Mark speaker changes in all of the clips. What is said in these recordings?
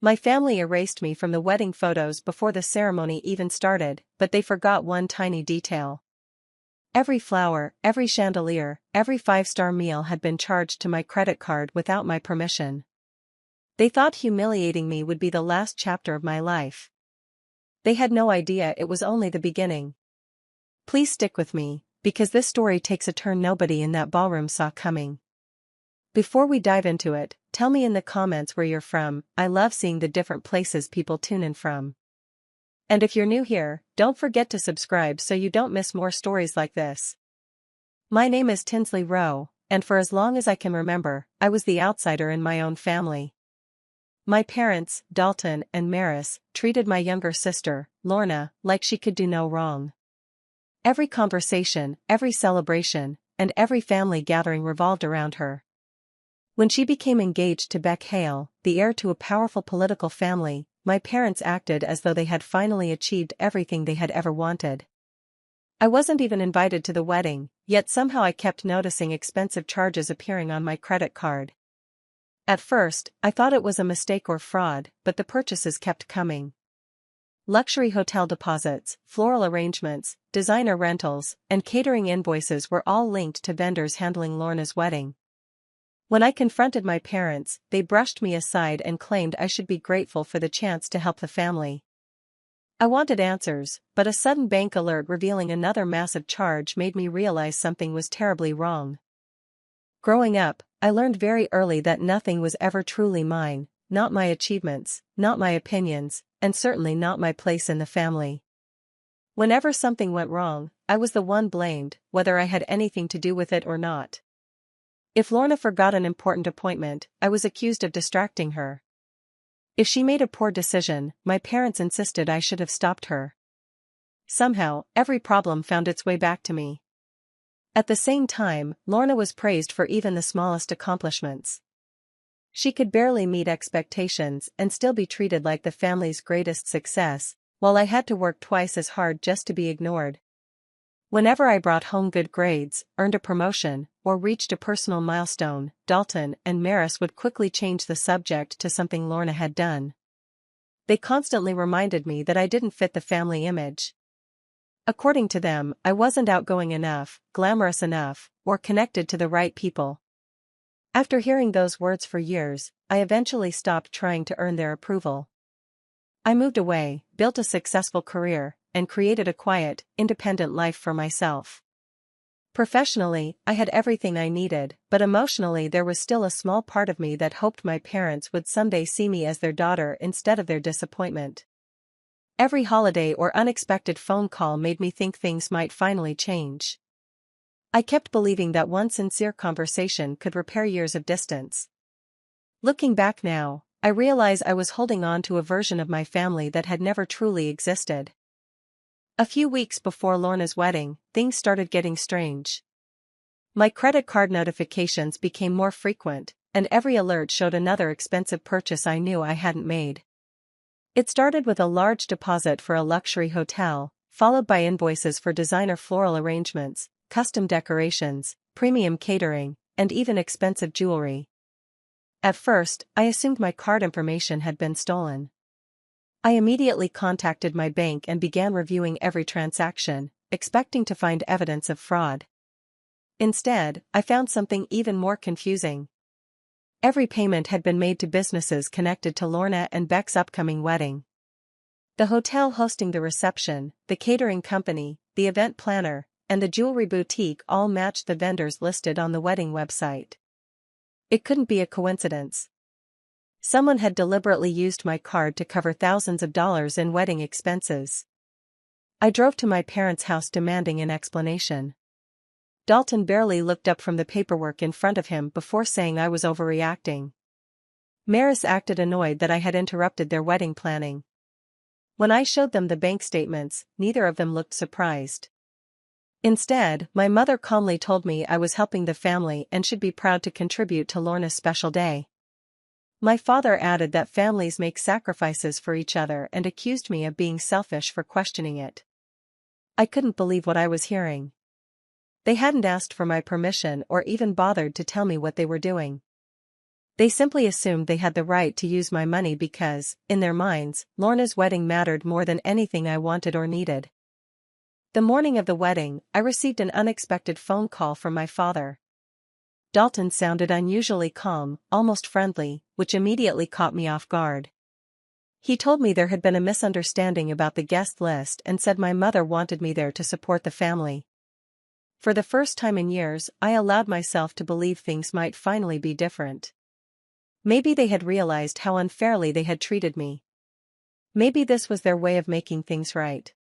Speaker 1: My family erased me from the wedding photos before the ceremony even started, but they forgot one tiny detail. Every flower, every chandelier, every five-star meal had been charged to my credit card without my permission. They thought humiliating me would be the last chapter of my life. They had no idea it was only the beginning. Please stick with me, because this story takes a turn nobody in that ballroom saw coming. Before we dive into it, tell me in the comments where you're from. I love seeing the different places people tune in from. And if you're new here, don't forget to subscribe so you don't miss more stories like this. My name is Tinsley Rowe, and for as long as I can remember, I was the outsider in my own family. My parents, Dalton and Maris, treated my younger sister, Lorna, like she could do no wrong. Every conversation, every celebration, and every family gathering revolved around her. When she became engaged to Beck Hale, the heir to a powerful political family, my parents acted as though they had finally achieved everything they had ever wanted. I wasn't even invited to the wedding, yet somehow I kept noticing expensive charges appearing on my credit card. At first, I thought it was a mistake or fraud, but the purchases kept coming. Luxury hotel deposits, floral arrangements, designer rentals, and catering invoices were all linked to vendors handling Lorna's wedding. When I confronted my parents, they brushed me aside and claimed I should be grateful for the chance to help the family. I wanted answers, but a sudden bank alert revealing another massive charge made me realize something was terribly wrong. Growing up, I learned very early that nothing was ever truly mine, not my achievements, not my opinions, and certainly not my place in the family. Whenever something went wrong, I was the one blamed, whether I had anything to do with it or not. If Lorna forgot an important appointment, I was accused of distracting her. If she made a poor decision, my parents insisted I should have stopped her. Somehow, every problem found its way back to me. At the same time, Lorna was praised for even the smallest accomplishments. She could barely meet expectations and still be treated like the family's greatest success, while I had to work twice as hard just to be ignored. Whenever I brought home good grades, earned a promotion, or reached a personal milestone, Dalton and Maris would quickly change the subject to something Lorna had done. They constantly reminded me that I didn't fit the family image. According to them, I wasn't outgoing enough, glamorous enough, or connected to the right people. After hearing those words for years, I eventually stopped trying to earn their approval. I moved away, built a successful career, and created a quiet, independent life for myself. Professionally, I had everything I needed, but emotionally there was still a small part of me that hoped my parents would someday see me as their daughter instead of their disappointment. Every holiday or unexpected phone call made me think things might finally change. I kept believing that one sincere conversation could repair years of distance. Looking back now, I realize I was holding on to a version of my family that had never truly existed. A few weeks before Lorna's wedding, things started getting strange. My credit card notifications became more frequent, and every alert showed another expensive purchase I knew I hadn't made. It started with a large deposit for a luxury hotel, followed by invoices for designer floral arrangements, custom decorations, premium catering, and even expensive jewelry. At first, I assumed my card information had been stolen. I immediately contacted my bank and began reviewing every transaction, expecting to find evidence of fraud. Instead, I found something even more confusing. Every payment had been made to businesses connected to Lorna and Beck's upcoming wedding. The hotel hosting the reception, the catering company, the event planner, and the jewelry boutique all matched the vendors listed on the wedding website. It couldn't be a coincidence. Someone had deliberately used my card to cover thousands of dollars in wedding expenses. I drove to my parents' house demanding an explanation. Dalton barely looked up from the paperwork in front of him before saying I was overreacting. Maris acted annoyed that I had interrupted their wedding planning. When I showed them the bank statements, neither of them looked surprised. Instead, my mother calmly told me I was helping the family and should be proud to contribute to Lorna's special day. My father added that families make sacrifices for each other and accused me of being selfish for questioning it. I couldn't believe what I was hearing. They hadn't asked for my permission or even bothered to tell me what they were doing. They simply assumed they had the right to use my money because, in their minds, Lorna's wedding mattered more than anything I wanted or needed. The morning of the wedding, I received an unexpected phone call from my father. Dalton sounded unusually calm, almost friendly, which immediately caught me off guard. He told me there had been a misunderstanding about the guest list and said my mother wanted me there to support the family. For the first time in years, I allowed myself to believe things might finally be different. Maybe they had realized how unfairly they had treated me. Maybe this was their way of making things right.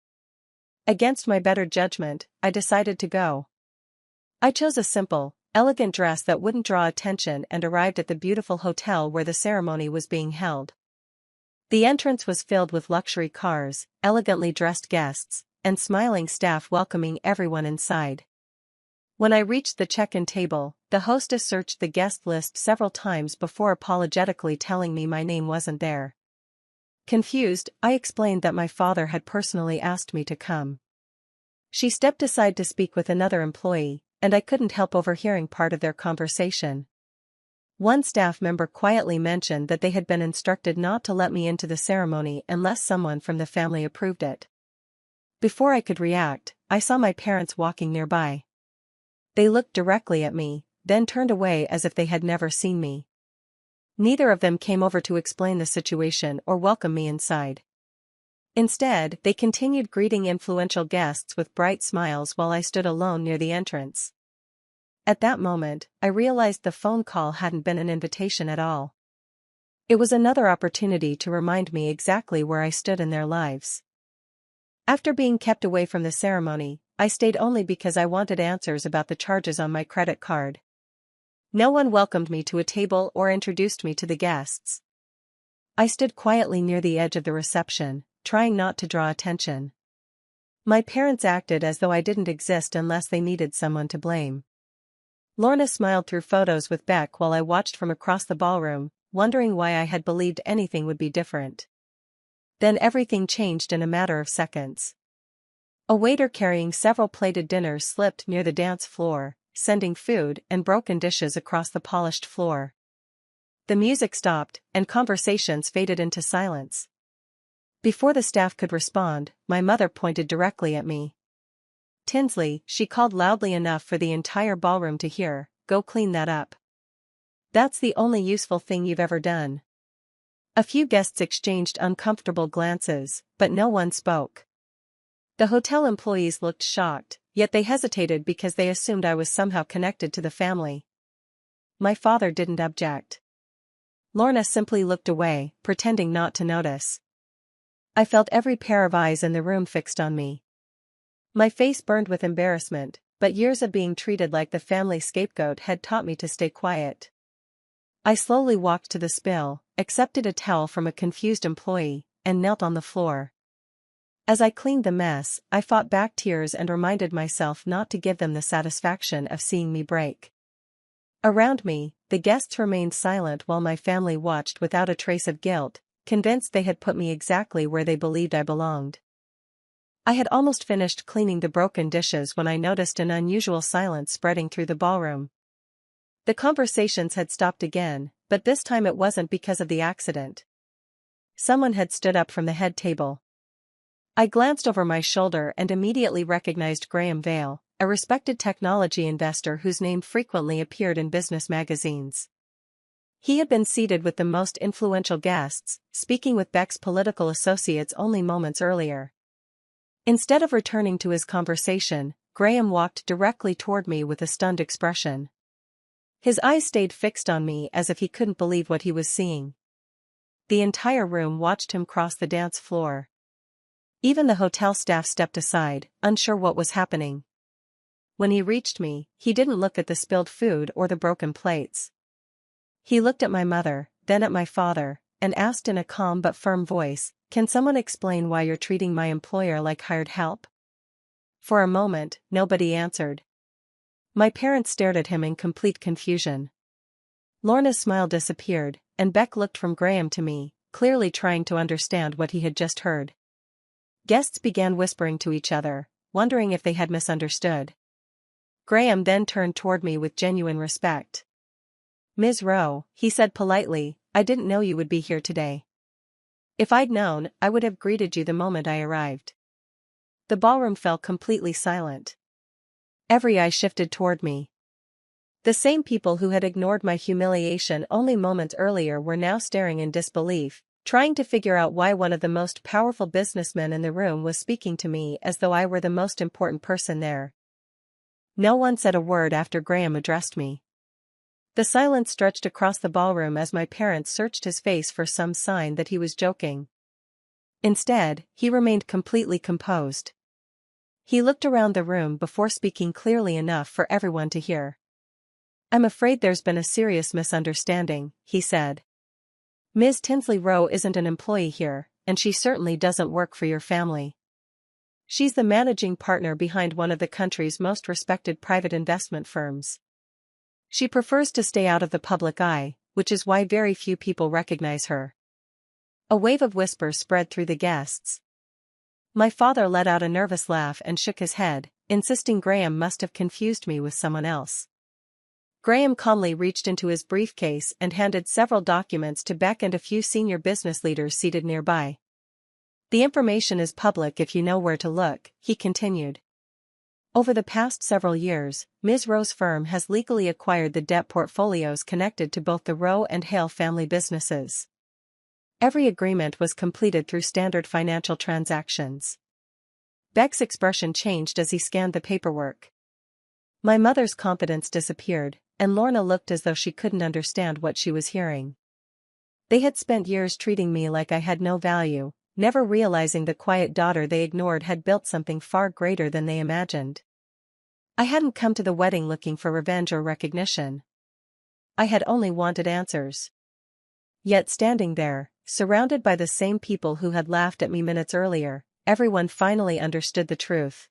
Speaker 1: Against my better judgment, I decided to go. I chose a simple, elegant dress that wouldn't draw attention and arrived at the beautiful hotel where the ceremony was being held. The entrance was filled with luxury cars, elegantly dressed guests, and smiling staff welcoming everyone inside. When I reached the check-in table, the hostess searched the guest list several times before apologetically telling me my name wasn't there. Confused, I explained that my father had personally asked me to come. She stepped aside to speak with another employee, and I couldn't help overhearing part of their conversation. One staff member quietly mentioned that they had been instructed not to let me into the ceremony unless someone from the family approved it. Before I could react, I saw my parents walking nearby. They looked directly at me, then turned away as if they had never seen me. Neither of them came over to explain the situation or welcome me inside. Instead, they continued greeting influential guests with bright smiles while I stood alone near the entrance. At that moment, I realized the phone call hadn't been an invitation at all. It was another opportunity to remind me exactly where I stood in their lives. After being kept away from the ceremony, I stayed only because I wanted answers about the charges on my credit card. No one welcomed me to a table or introduced me to the guests. I stood quietly near the edge of the reception, trying not to draw attention. My parents acted as though I didn't exist unless they needed someone to blame. Lorna smiled through photos with Beck while I watched from across the ballroom, wondering why I had believed anything would be different. Then everything changed in a matter of seconds. A waiter carrying several plated dinners slipped near the dance floor, sending food and broken dishes across the polished floor. The music stopped, and conversations faded into silence. Before the staff could respond, my mother pointed directly at me. "Tinsley," she called loudly enough for the entire ballroom to hear, "go clean that up. That's the only useful thing you've ever done." A few guests exchanged uncomfortable glances, but no one spoke. The hotel employees looked shocked, yet they hesitated because they assumed I was somehow connected to the family. My father didn't object. Lorna simply looked away, pretending not to notice. I felt every pair of eyes in the room fixed on me. My face burned with embarrassment, but years of being treated like the family scapegoat had taught me to stay quiet. I slowly walked to the spill, accepted a towel from a confused employee, and knelt on the floor. As I cleaned the mess, I fought back tears and reminded myself not to give them the satisfaction of seeing me break. Around me, the guests remained silent while my family watched without a trace of guilt, convinced they had put me exactly where they believed I belonged. I had almost finished cleaning the broken dishes when I noticed an unusual silence spreading through the ballroom. The conversations had stopped again, but this time it wasn't because of the accident. Someone had stood up from the head table. I glanced over my shoulder and immediately recognized Graham Vale, a respected technology investor whose name frequently appeared in business magazines. He had been seated with the most influential guests, speaking with Beck's political associates only moments earlier. Instead of returning to his conversation, Graham walked directly toward me with a stunned expression. His eyes stayed fixed on me as if he couldn't believe what he was seeing. The entire room watched him cross the dance floor. Even the hotel staff stepped aside, unsure what was happening. When he reached me, he didn't look at the spilled food or the broken plates. He looked at my mother, then at my father, and asked in a calm but firm voice, "Can someone explain why you're treating my employer like hired help?" For a moment, nobody answered. My parents stared at him in complete confusion. Lorna's smile disappeared, and Beck looked from Graham to me, clearly trying to understand what he had just heard. Guests began whispering to each other, wondering if they had misunderstood. Graham then turned toward me with genuine respect. Ms. Rowe, he said politely, I didn't know you would be here today. If I'd known, I would have greeted you the moment I arrived. The ballroom fell completely silent. Every eye shifted toward me. The same people who had ignored my humiliation only moments earlier were now staring in disbelief, trying to figure out why one of the most powerful businessmen in the room was speaking to me as though I were the most important person there. No one said a word after Graham addressed me. The silence stretched across the ballroom as my parents searched his face for some sign that he was joking. Instead, he remained completely composed. He looked around the room before speaking clearly enough for everyone to hear. I'm afraid there's been a serious misunderstanding, he said. Ms. Tinsley Rowe isn't an employee here, and she certainly doesn't work for your family. She's the managing partner behind one of the country's most respected private investment firms. She prefers to stay out of the public eye, which is why very few people recognize her. A wave of whispers spread through the guests. My father let out a nervous laugh and shook his head, insisting Graham must have confused me with someone else. Graham calmly reached into his briefcase and handed several documents to Beck and a few senior business leaders seated nearby. The information is public if you know where to look, he continued. Over the past several years, Ms. Rowe's firm has legally acquired the debt portfolios connected to both the Rowe and Hale family businesses. Every agreement was completed through standard financial transactions. Beck's expression changed as he scanned the paperwork. My mother's confidence disappeared, and Lorna looked as though she couldn't understand what she was hearing. They had spent years treating me like I had no value, never realizing the quiet daughter they ignored had built something far greater than they imagined. I hadn't come to the wedding looking for revenge or recognition. I had only wanted answers. Yet standing there, surrounded by the same people who had laughed at me minutes earlier, everyone finally understood the truth.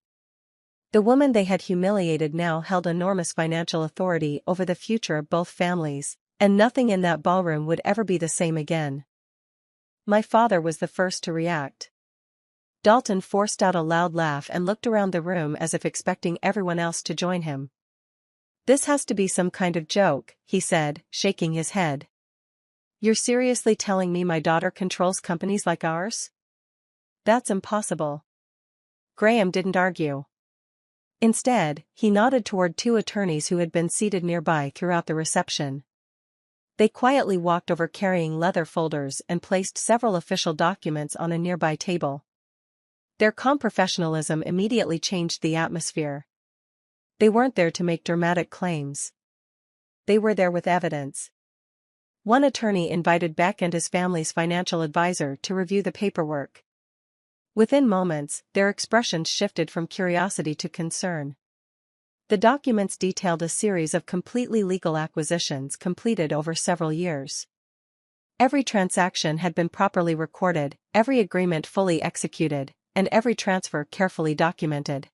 Speaker 1: The woman they had humiliated now held enormous financial authority over the future of both families, and nothing in that ballroom would ever be the same again. My father was the first to react. Dalton forced out a loud laugh and looked around the room as if expecting everyone else to join him. This has to be some kind of joke, he said, shaking his head. You're seriously telling me my daughter controls companies like ours? That's impossible. Graham didn't argue. Instead, he nodded toward two attorneys who had been seated nearby throughout the reception. They quietly walked over carrying leather folders and placed several official documents on a nearby table. Their calm professionalism immediately changed the atmosphere. They weren't there to make dramatic claims. They were there with evidence. One attorney invited Beck and his family's financial advisor to review the paperwork. Within moments, their expressions shifted from curiosity to concern. The documents detailed a series of completely legal acquisitions completed over several years. Every transaction had been properly recorded, every agreement fully executed, and every transfer carefully documented.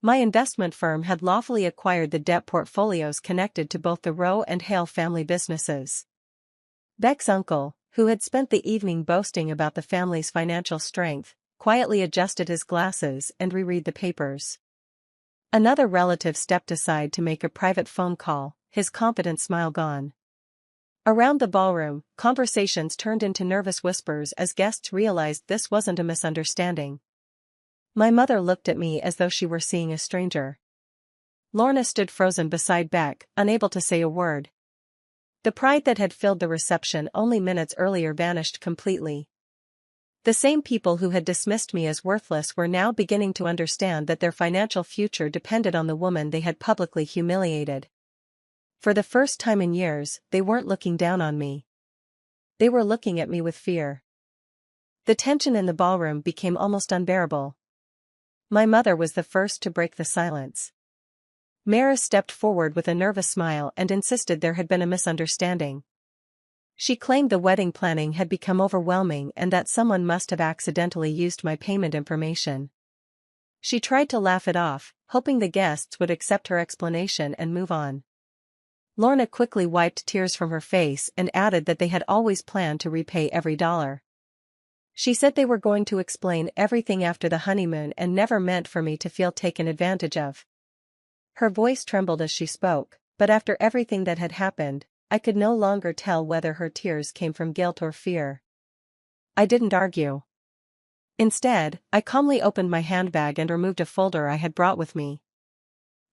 Speaker 1: My investment firm had lawfully acquired the debt portfolios connected to both the Rowe and Hale family businesses. Beck's uncle, who had spent the evening boasting about the family's financial strength, quietly adjusted his glasses and reread the papers. Another relative stepped aside to make a private phone call, his confident smile gone. Around the ballroom, conversations turned into nervous whispers as guests realized this wasn't a misunderstanding. My mother looked at me as though she were seeing a stranger. Lorna stood frozen beside Beck, unable to say a word. The pride that had filled the reception only minutes earlier vanished completely. The same people who had dismissed me as worthless were now beginning to understand that their financial future depended on the woman they had publicly humiliated. For the first time in years, they weren't looking down on me. They were looking at me with fear. The tension in the ballroom became almost unbearable. My mother was the first to break the silence. Maris stepped forward with a nervous smile and insisted there had been a misunderstanding. She claimed the wedding planning had become overwhelming and that someone must have accidentally used my payment information. She tried to laugh it off, hoping the guests would accept her explanation and move on. Lorna quickly wiped tears from her face and added that they had always planned to repay every dollar. She said they were going to explain everything after the honeymoon and never meant for me to feel taken advantage of. Her voice trembled as she spoke, but after everything that had happened, I could no longer tell whether her tears came from guilt or fear. I didn't argue. Instead, I calmly opened my handbag and removed a folder I had brought with me.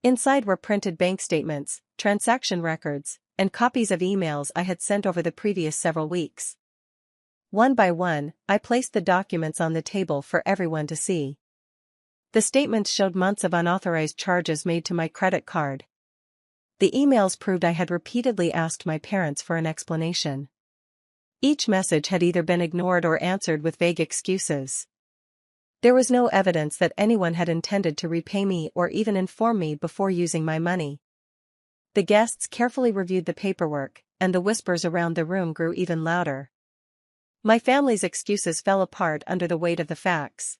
Speaker 1: Inside were printed bank statements, transaction records, and copies of emails I had sent over the previous several weeks. One by one, I placed the documents on the table for everyone to see. The statements showed months of unauthorized charges made to my credit card. The emails proved I had repeatedly asked my parents for an explanation. Each message had either been ignored or answered with vague excuses. There was no evidence that anyone had intended to repay me or even inform me before using my money. The guests carefully reviewed the paperwork, and the whispers around the room grew even louder. My family's excuses fell apart under the weight of the facts.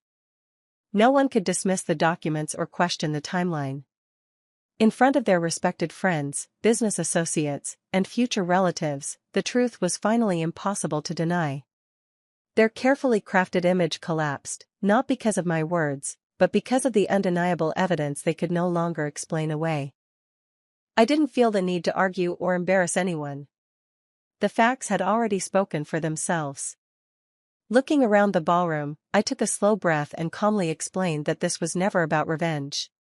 Speaker 1: No one could dismiss the documents or question the timeline. In front of their respected friends, business associates, and future relatives, the truth was finally impossible to deny. Their carefully crafted image collapsed, not because of my words, but because of the undeniable evidence they could no longer explain away. I didn't feel the need to argue or embarrass anyone. The facts had already spoken for themselves. Looking around the ballroom, I took a slow breath and calmly explained that this was never about revenge.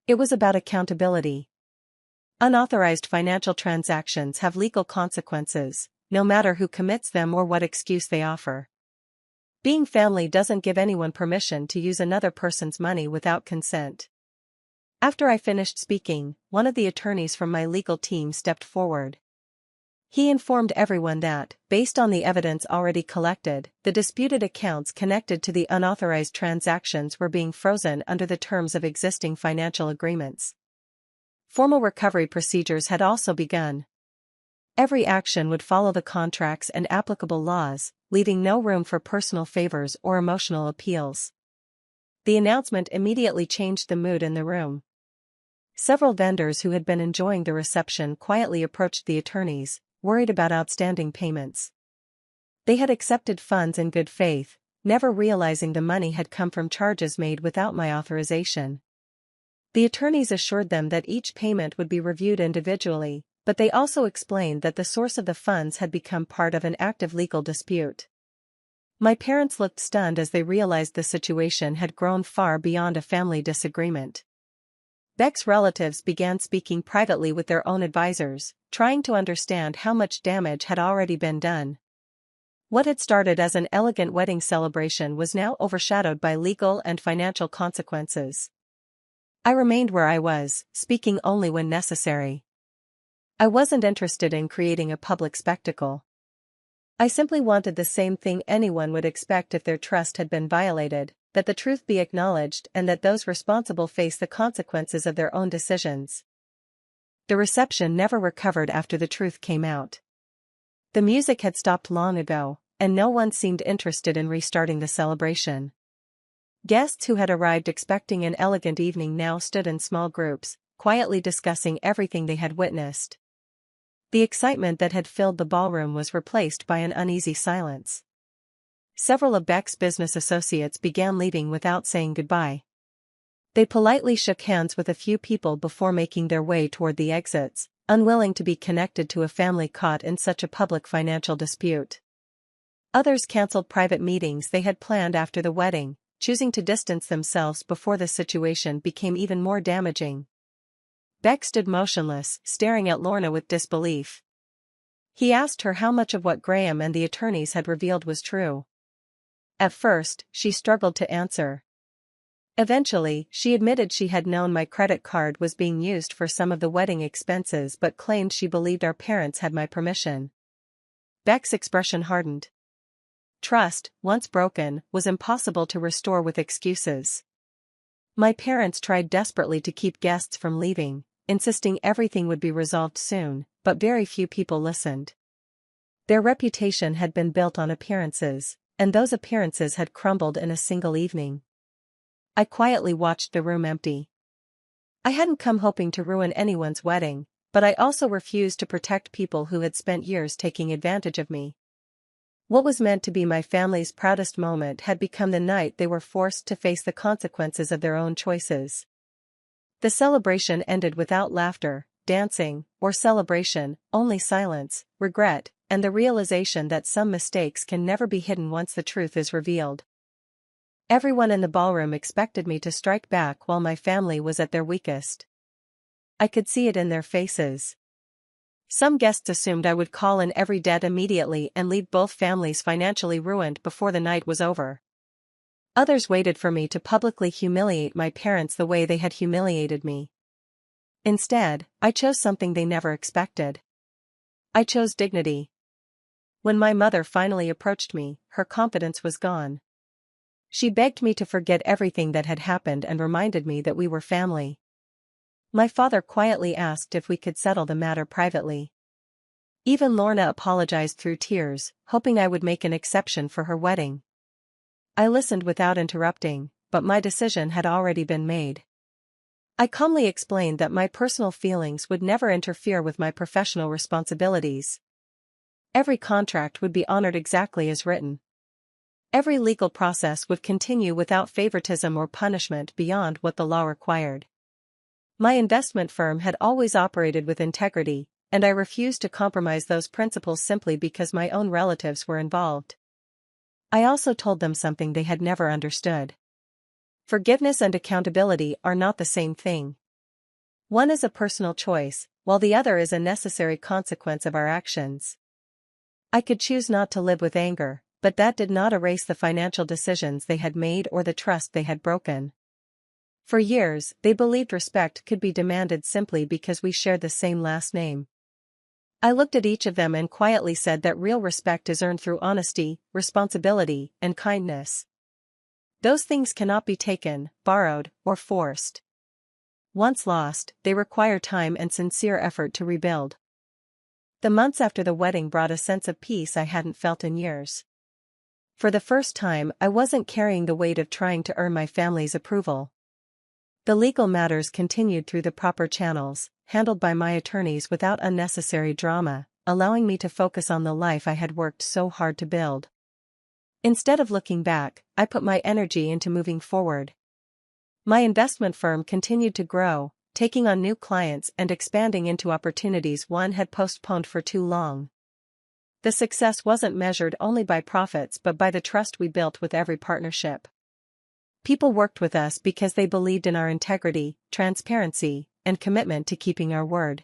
Speaker 1: It was about accountability. Unauthorized financial transactions have legal consequences, no matter who commits them or what excuse they offer. Being family doesn't give anyone permission to use another person's money without consent. After I finished speaking, one of the attorneys from my legal team stepped forward. He informed everyone that, based on the evidence already collected, the disputed accounts connected to the unauthorized transactions were being frozen under the terms of existing financial agreements. Formal recovery procedures had also begun. Every action would follow the contracts and applicable laws, leaving no room for personal favors or emotional appeals. The announcement immediately changed the mood in the room. Several vendors who had been enjoying the reception quietly approached the attorneys, worried about outstanding payments. They had accepted funds in good faith, never realizing the money had come from charges made without my authorization. The attorneys assured them that each payment would be reviewed individually, but they also explained that the source of the funds had become part of an active legal dispute. My parents looked stunned as they realized the situation had grown far beyond a family disagreement. Beck's relatives began speaking privately with their own advisors, trying to understand how much damage had already been done. What had started as an elegant wedding celebration was now overshadowed by legal and financial consequences. I remained where I was, speaking only when necessary. I wasn't interested in creating a public spectacle. I simply wanted the same thing anyone would expect if their trust had been violated, that the truth be acknowledged and that those responsible face the consequences of their own decisions. The reception never recovered after the truth came out. The music had stopped long ago, and no one seemed interested in restarting the celebration. Guests who had arrived expecting an elegant evening now stood in small groups, quietly discussing everything they had witnessed. The excitement that had filled the ballroom was replaced by an uneasy silence. Several of Beck's business associates began leaving without saying goodbye. They politely shook hands with a few people before making their way toward the exits, unwilling to be connected to a family caught in such a public financial dispute. Others canceled private meetings they had planned after the wedding, choosing to distance themselves before the situation became even more damaging. Beck stood motionless, staring at Lorna with disbelief. He asked her how much of what Graham and the attorneys had revealed was true. At first, she struggled to answer. Eventually, she admitted she had known my credit card was being used for some of the wedding expenses but claimed she believed our parents had my permission. Beck's expression hardened. Trust, once broken, was impossible to restore with excuses. My parents tried desperately to keep guests from leaving, insisting everything would be resolved soon, but very few people listened. Their reputation had been built on appearances, and those appearances had crumbled in a single evening. I quietly watched the room empty. I hadn't come hoping to ruin anyone's wedding, but I also refused to protect people who had spent years taking advantage of me. What was meant to be my family's proudest moment had become the night they were forced to face the consequences of their own choices. The celebration ended without laughter, dancing, or celebration, only silence, regret, and the realization that some mistakes can never be hidden once the truth is revealed. Everyone in the ballroom expected me to strike back while my family was at their weakest. I could see it in their faces. Some guests assumed I would call in every debt immediately and leave both families financially ruined before the night was over. Others waited for me to publicly humiliate my parents the way they had humiliated me. Instead, I chose something they never expected. I chose dignity. When my mother finally approached me, her confidence was gone. She begged me to forget everything that had happened and reminded me that we were family. My father quietly asked if we could settle the matter privately. Even Lorna apologized through tears, hoping I would make an exception for her wedding. I listened without interrupting, but my decision had already been made. I calmly explained that my personal feelings would never interfere with my professional responsibilities. Every contract would be honored exactly as written. Every legal process would continue without favoritism or punishment beyond what the law required. My investment firm had always operated with integrity, and I refused to compromise those principles simply because my own relatives were involved. I also told them something they had never understood. Forgiveness and accountability are not the same thing. One is a personal choice, while the other is a necessary consequence of our actions. I could choose not to live with anger, but that did not erase the financial decisions they had made or the trust they had broken. For years, they believed respect could be demanded simply because we shared the same last name. I looked at each of them and quietly said that real respect is earned through honesty, responsibility, and kindness. Those things cannot be taken, borrowed, or forced. Once lost, they require time and sincere effort to rebuild. The months after the wedding brought a sense of peace I hadn't felt in years. For the first time, I wasn't carrying the weight of trying to earn my family's approval. The legal matters continued through the proper channels, handled by my attorneys without unnecessary drama, allowing me to focus on the life I had worked so hard to build. Instead of looking back, I put my energy into moving forward. My investment firm continued to grow, taking on new clients and expanding into opportunities one had postponed for too long. The success wasn't measured only by profits but by the trust we built with every partnership. People worked with us because they believed in our integrity, transparency, and commitment to keeping our word.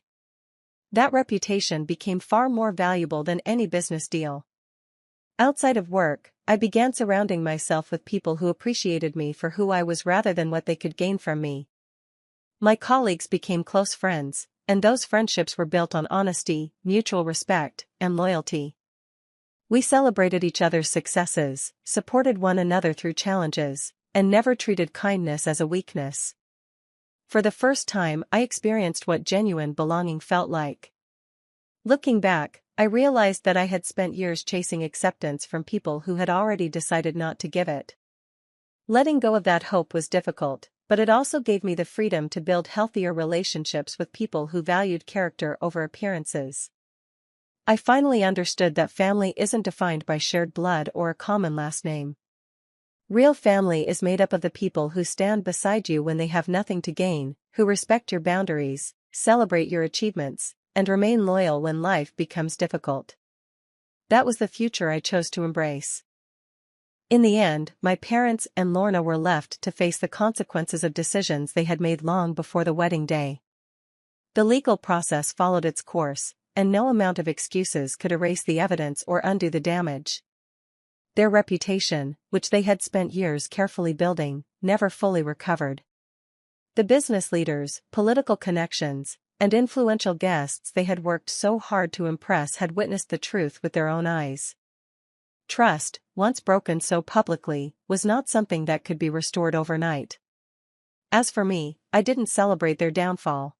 Speaker 1: That reputation became far more valuable than any business deal. Outside of work, I began surrounding myself with people who appreciated me for who I was rather than what they could gain from me. My colleagues became close friends, and those friendships were built on honesty, mutual respect, and loyalty. We celebrated each other's successes, supported one another through challenges, and never treated kindness as a weakness. For the first time, I experienced what genuine belonging felt like. Looking back, I realized that I had spent years chasing acceptance from people who had already decided not to give it. Letting go of that hope was difficult, but it also gave me the freedom to build healthier relationships with people who valued character over appearances. I finally understood that family isn't defined by shared blood or a common last name. Real family is made up of the people who stand beside you when they have nothing to gain, who respect your boundaries, celebrate your achievements, and remain loyal when life becomes difficult. That was the future I chose to embrace. In the end, my parents and Lorna were left to face the consequences of decisions they had made long before the wedding day. The legal process followed its course, and no amount of excuses could erase the evidence or undo the damage. Their reputation, which they had spent years carefully building, never fully recovered. The business leaders, political connections, and influential guests they had worked so hard to impress had witnessed the truth with their own eyes. Trust, once broken so publicly, was not something that could be restored overnight. As for me, I didn't celebrate their downfall.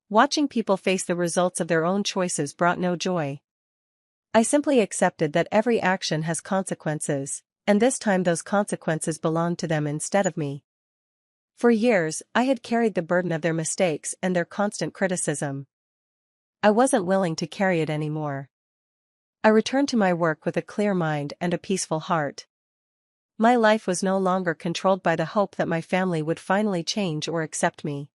Speaker 1: Watching people face the results of their own choices brought no joy. I simply accepted that every action has consequences, and this time those consequences belonged to them instead of me. For years, I had carried the burden of their mistakes and their constant criticism. I wasn't willing to carry it anymore. I returned to my work with a clear mind and a peaceful heart. My life was no longer controlled by the hope that my family would finally change or accept me.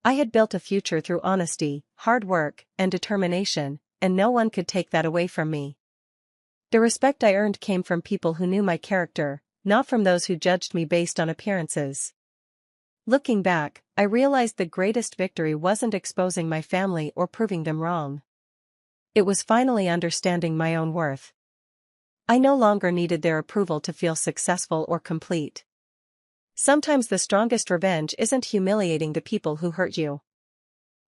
Speaker 1: I had built a future through honesty, hard work, and determination, and no one could take that away from me. The respect I earned came from people who knew my character, not from those who judged me based on appearances. Looking back, I realized the greatest victory wasn't exposing my family or proving them wrong. It was finally understanding my own worth. I no longer needed their approval to feel successful or complete. Sometimes the strongest revenge isn't humiliating the people who hurt you.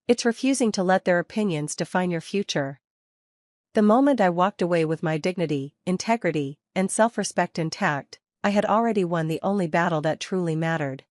Speaker 1: It's refusing to let their opinions define your future. The moment I walked away with my dignity, integrity, and self-respect intact, I had already won the only battle that truly mattered.